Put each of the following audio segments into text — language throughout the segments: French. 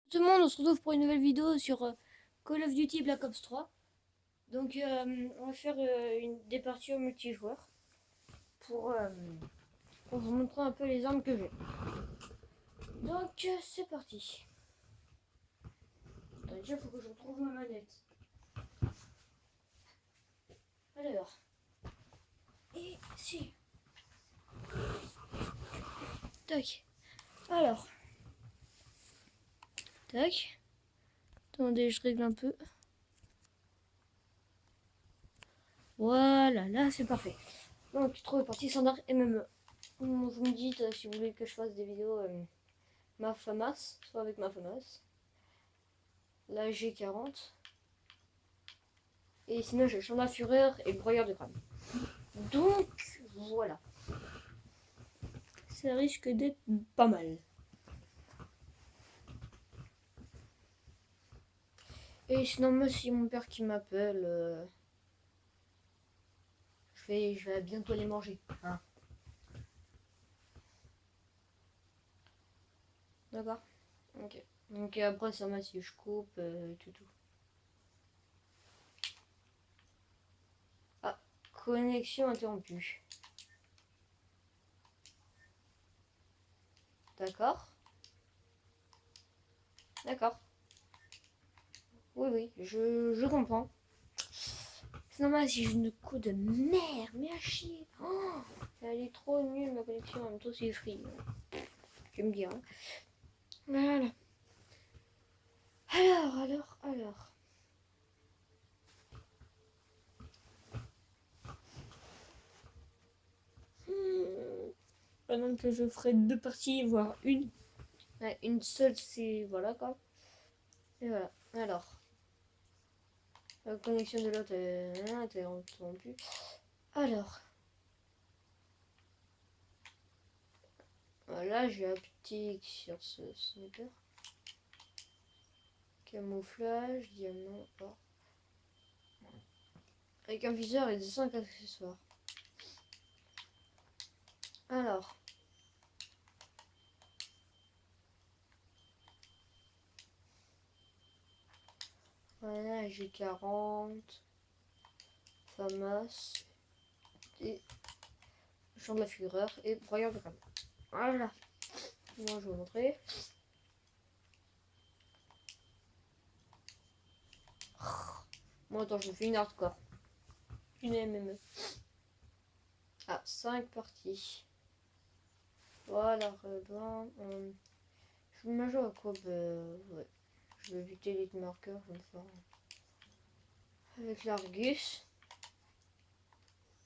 Tout le monde, on se retrouve pour une nouvelle vidéo sur Call of Duty Black Ops 3. Donc on va faire des parties au multijoueur pour, euh, pour vous montrer un peu les armes que j'ai. Donc c'est parti. Attends, déjà il faut que je retrouve ma manette. Alors, et si. Tac. Alors. Tac. Attendez, je règle un peu. Voilà, là c'est parfait. Donc 3 parties standard MME. Vous me dites si vous voulez que je fasse des vidéos ma FAMAS, soit avec ma FAMAS. La G40. Et sinon j'ai le champ Fureur et le broyeur de crâne. Donc voilà. Ça risque d'être pas mal. Et sinon moi si mon père qui m'appelle, je vais bientôt les manger. Hein. D'accord. Ok. Donc après ça m'a si je coupe tout. Ah, connexion interrompue. D'accord. D'accord. Oui, je comprends. C'est normal si j'ai une coup de merde, mais à chier. Oh, elle est trop nulle ma connexion, en même temps c'est free. Je vais me dire. Hein. Voilà. Alors. Pendant que je ferai 2 parties, voire une. Ouais, une seule, c'est. Voilà quoi. Et voilà. Alors. La connexion de l'autre est interrompue. Alors. Voilà, j'ai un petit sur ce sniper. Camouflage, diamant, or. Avec un viseur et des 5 accessoires. Alors. Voilà, j'ai 40. FAMAS. Et champ de la fureur et broyeur de crâne. Voilà. Moi, je vais vous montrer. Moi, attends, je fais une hardcore. Une MME. Ah, 5 parties. Voilà, ben, je vais me jouer à quoi ouais. Je vais éviter les marqueurs, je vais me faire avec l'Argus.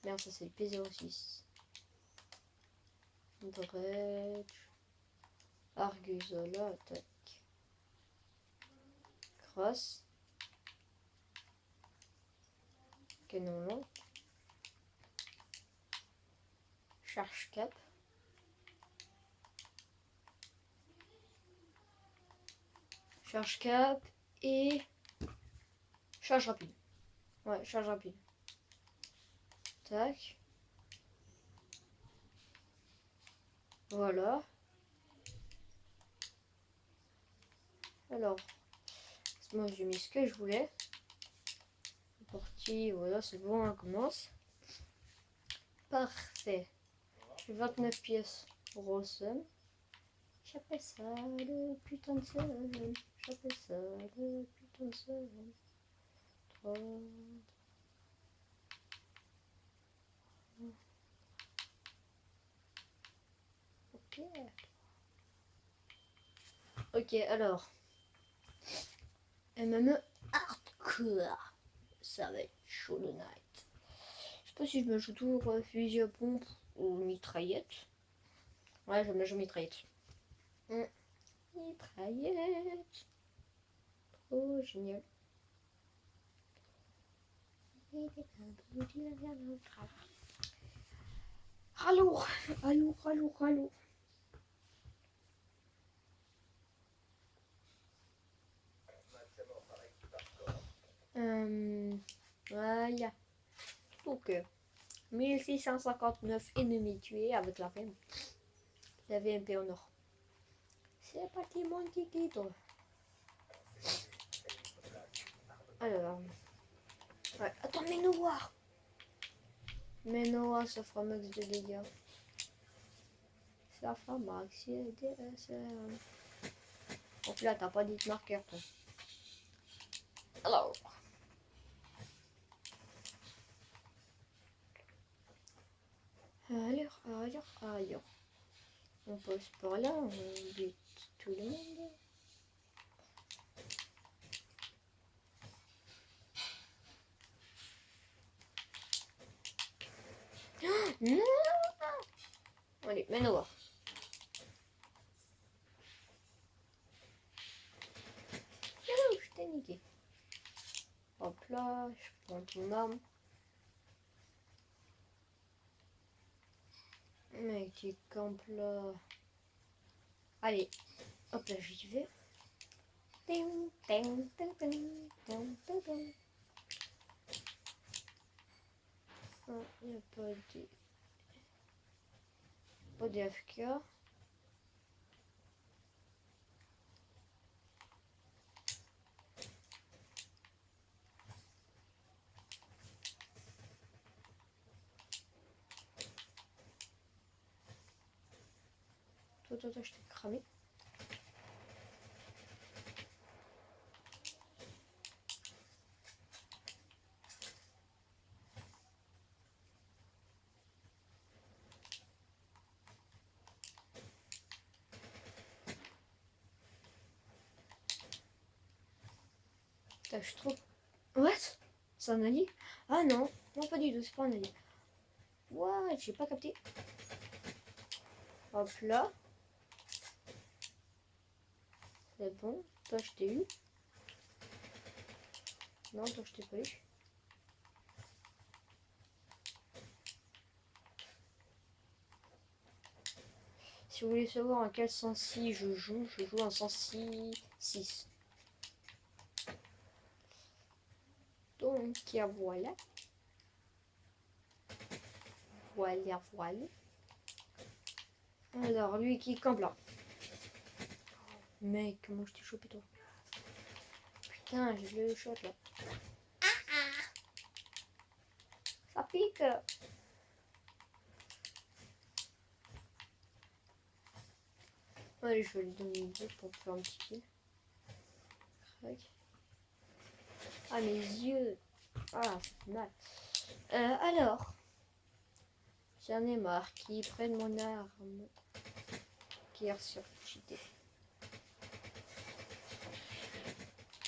Merde, ça c'est le P06. Dredge. Argus, voilà, attaque. Cross. Canon long. Charge cap. Charge cap et charge rapide. Ouais, charge rapide. Tac. Voilà. Alors, moi j'ai mis ce que je voulais. Partie, voilà, c'est bon, on commence. Parfait. J'ai 29 pièces pour Awesome. J'appelle ça le putain de seul. J'appelle ça le putain de seul. 3. Ok. Ok, alors. MME hardcore. Ça va être chaud le night. Je sais pas si je me joue toujours fusil à pompe ou mitraillette. Ouais, je me joue mitraillette. Mitraillette. Oh, génial. Allô. Voilà. Donc, 1659 ennemis tués avec la VMP en or. C'est parti mon kikito. Alors. Ouais. Attends, mais Noah. Mais Noah, ça fera max de dégâts. Ça fera max de dégâts. Donc là, t'as pas dit marqueur, toi. Alors. Alors. On passe par là, on bute tout le monde. Non. Allez, mais Noah. Oh, je t'ai niqué. Hop là, je prends ton arme. Mec, tu campes là. Allez, hop là, j'y vais. Ting, ting, ting, ting, ting, ting, ting. Oh, il n'y a pas de AFK. Toi, je t'ai cramé. Putain, je trouve. What? C'est un allié? Ah non, non, pas du tout, c'est pas un allié. What? J'ai pas capté. Hop là. C'est bon. Toi, je t'ai eu. Non, toi, je t'ai pas eu. Si vous voulez savoir en quel sens-ci je joue en sens-ci 6. Donc, voilà. Voilà. Alors, lui qui campe là. Mec, comment je t'ai chopé toi? Putain, j'ai le shot là. Ça pique. Allez, je vais lui donner une bouche pour faire un petit kill. Crac. Ah, mes yeux. Ah, ça fait mal. Alors, j'en ai marre qu'ils prennent mon arme. Qui est surcheatée.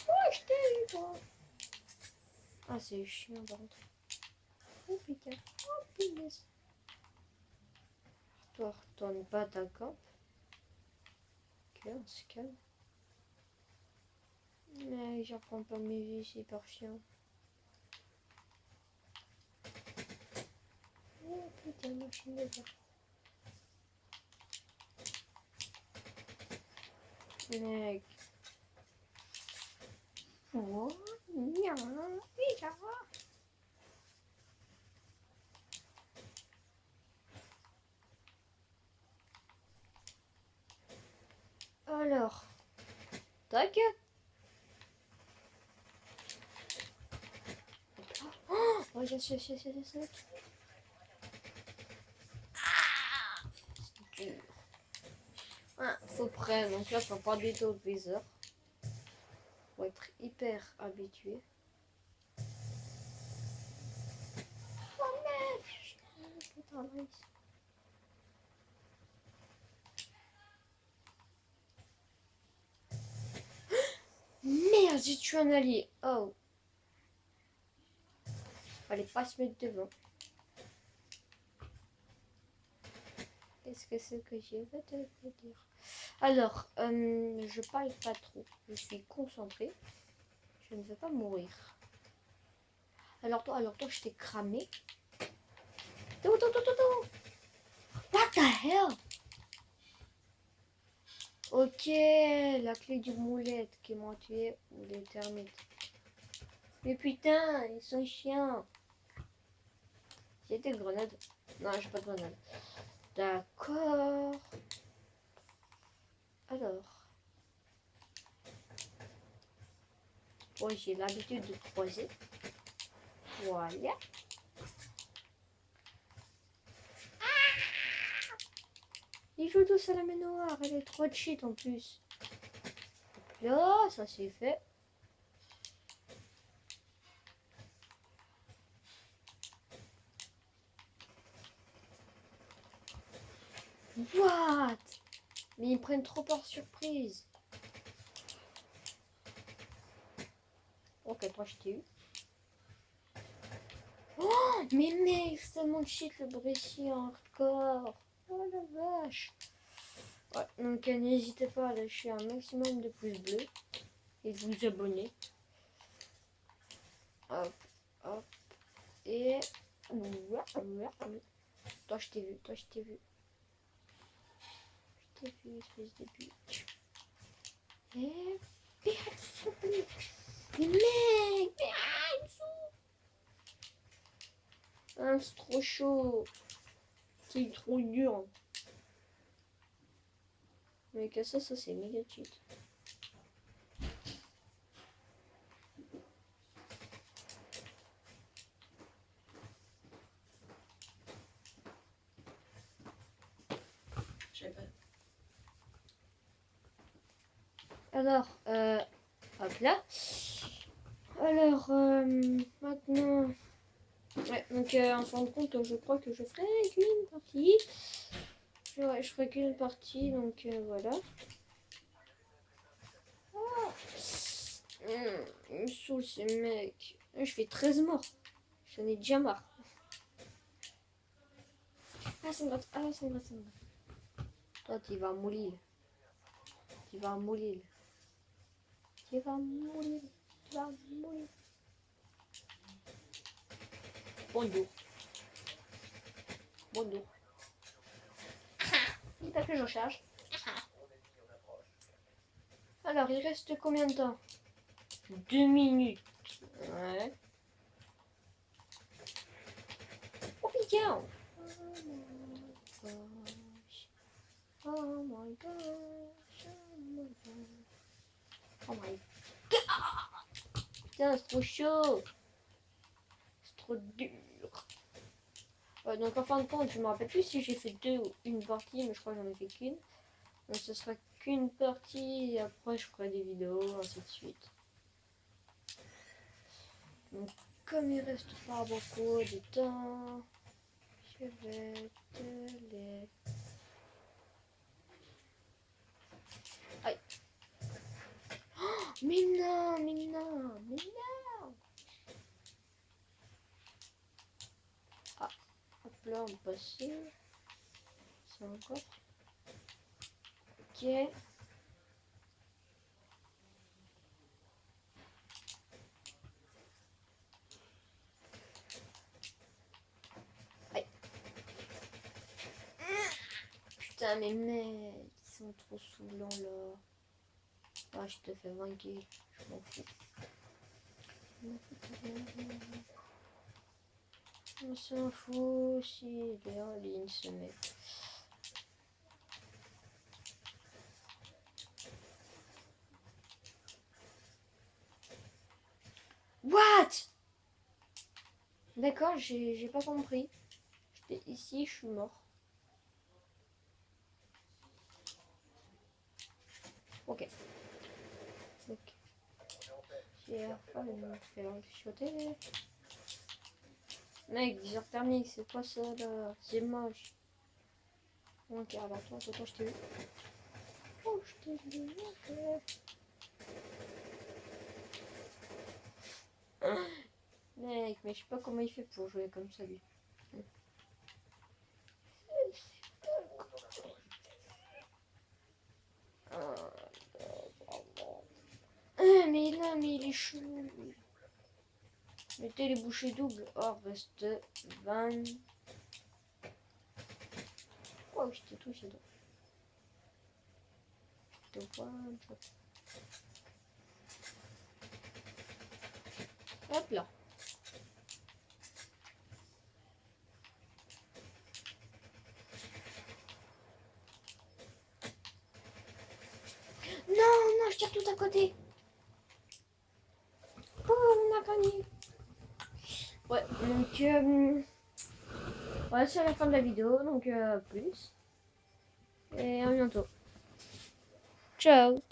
Oh, je t'ai eu, toi. Ah, c'est chiant, par contre. Oh, putain. Oh, punaise. Toi, retourne pas ta camp. Ok, on se calme. Mais je reprends pas mes vies, c'est hyper chiant. Oh putain, machine de guerre. Mec. Oh, non, déjà. Alors, tac. Oh, yes. C'est dur. Ah, faut près, donc là, faut pas du tout de viseur. Faut être hyper habitué. Oh merde! Putain, nice. Merde, j'ai tué un allié. Oh. Fallait pas se mettre devant. Qu'est-ce que c'est que je vais te dire? Alors, je parle pas trop. Je suis concentrée. Je ne veux pas mourir. Alors toi, je t'ai cramé. What the hell? Ok, la clé du moulette qui m'a tué ou les termites. Mais putain, ils sont chiants. J'ai des grenades. Non, j'ai pas de grenades. D'accord. Alors. Oh, j'ai l'habitude de croiser. Voilà. Ils jouent tous à la main noire. Elle est trop cheat en plus. Là, ça c'est fait. What? Mais ils me prennent trop par surprise. Ok, toi je t'ai eu. Oh, mais mec, c'est tellement cheat le Brésil hardcore. Oh la vache. Ouais, donc n'hésitez pas à lâcher un maximum de pouces bleus et de vous abonner. Hop, hop. Et... Toi je t'ai vu, toi je t'ai vu. Je t'ai vu, espèce de bitch. Et... Mais mec, ah, c'est trop chaud. C'est trop dur. Mais que ça c'est méga cheat. Alors, hop là. Alors, maintenant... Ouais, donc en fin de compte, je crois que je ferai qu'une partie. Ouais, je ferai qu'une partie, donc voilà. Ah. Il me saoule ces mecs. Je fais 13 morts. J'en ai déjà marre. Ah, ça me gratte. Ah, ça me gratte, ça me gratte. Toi, tu vas mourir. Tu vas mourir. Tu vas mourir. Tu vas mourir. Bonjour. Bonjour. Il pas que je charge. Alors, il reste combien de temps? 2 minutes. Ouais. Oh putain. Oh my gosh. Oh my god. Putain, c'est trop chaud. C'est trop dur. Ouais, donc en fin de compte, je me rappelle plus si j'ai fait deux ou une partie, mais je crois que j'en ai fait qu'une. Donc ce sera qu'une partie et après je ferai des vidéos, ainsi de suite. Donc comme il reste pas beaucoup de temps, je vais te les... Aïe. Oh, mais non, mais non, mais non. Ah, hop là, on passe. C'est encore. Ok. Aïe. Putain, mais mec, ils sont trop saoulants là. Ah, je te fais 20 kills, je m'en fous. On s'en fout si il est en ligne ce mec. What? D'accord, j'ai pas compris. J'étais ici, je suis mort. Ok. Ok. J'ai pas me faire chuchoter. Mec, 10h thermique, c'est quoi ça là? C'est moche. Ok, alors toi, je t'ai vu. Oh, je t'ai vu. Mec, mais je sais pas comment il fait pour jouer comme ça lui. Mais là, mais il est chelou. Mettez les bouchées doubles. Oh, reste 20. Oh, je t'ai touché. Je te vois. Hop là. Non, non, je tire tout à côté. fini. Ouais, donc voilà, c'est la fin de la vidéo, donc plus. Et à bientôt. Ciao.